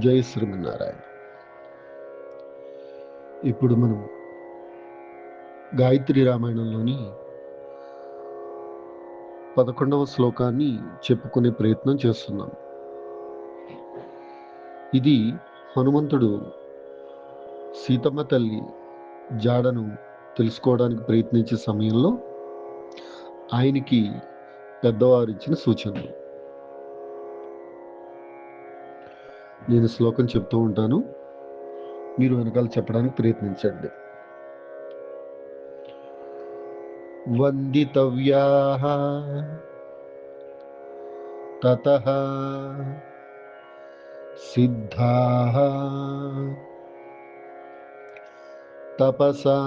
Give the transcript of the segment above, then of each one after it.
జై శ్రీమన్నారాయణ. ఇప్పుడు మనం గాయత్రి రామాయణంలోని 11వ శ్లోకాన్ని చెప్పుకునే ప్రయత్నం చేస్తున్నాం. ఇది హనుమంతుడు సీతమ్మ తల్లి జాడను తెలుసుకోవడానికి ప్రయత్నించే సమయంలో ఆయనకి పెద్దవారు ఇచ్చిన సూచనలు. నేను శ్లోకం చెప్తూ ఉంటాను, మీరు వెనకాల చెప్పడానికి ప్రయత్నించండి. వందితవ్యాః తతః సిద్ధాః తపసా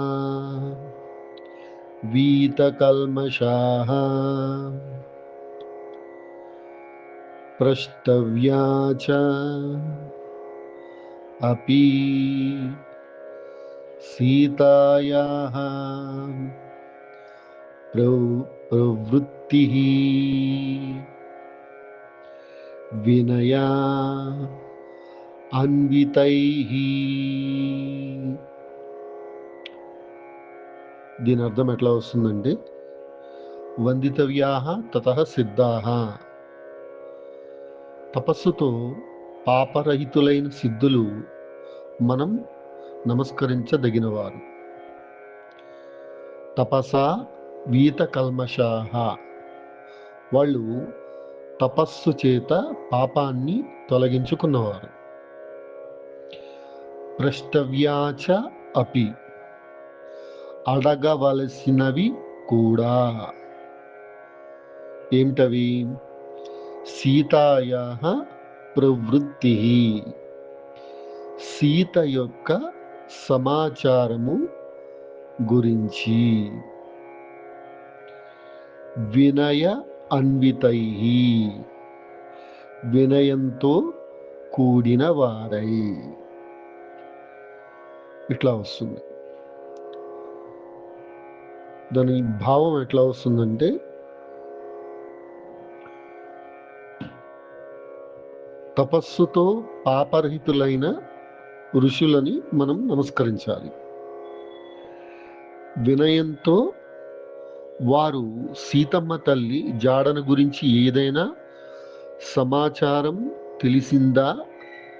వీతకల్మషాః ప్రష్టవ్యా చ అపి సీతాయాః ప్రవృత్తిః వినయా అన్వితైః. దీని అర్థం ఎట్లా వస్తుందంటే, వందితవ్యాః తతః సిద్ధాః, తపస్సుతో పాపరహితులైన సిద్ధులు మనం నమస్కరించదగినవారు. తపసా వీత కల్మషాః, వాళ్ళు తపస్సు చేత పాపాన్ని తొలగించుకున్నవారు. ప్రష్టవ్యాచ అపి, అడగవలసినవి కూడా. ఏమిటవి? సీతాయాః ప్రవృత్తిః, సీత యొక్క సమాచారము గురించి. వినయ అన్వితైః, వినయంతో కూడిన వారై. ఇట్లా వస్తుంది. దాని భావం ఎట్లా వస్తుందంటే, తపస్సుతో పాపరహితులైన ఋషులని మనం నమస్కరించాలి. వినయంతో వారు సీతమ్మ తల్లి జాడన గురించి ఏదైనా సమాచారం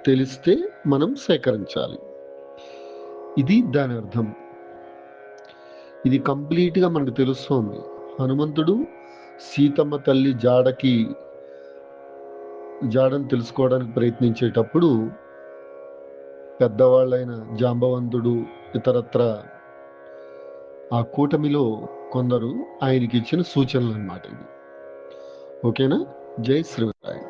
తెలిస్తే మనం సేకరించాలి. ఇది దాని అర్థం. ఇది కంప్లీట్గా మనకు తెలుస్తోంది. హనుమంతుడు సీతమ్మ తల్లి జాడను తెలుసుకోవడానికి ప్రయత్నించేటప్పుడు పెద్దవాళ్ళైన జాంబవంతుడు ఇతరత్ర ఆ కూటమిలో కొందరు ఆయనకి ఇచ్చిన సూచనలు అన్నమాట ఇవి. ఓకేనా? జై శ్రీమన్నారాయణ.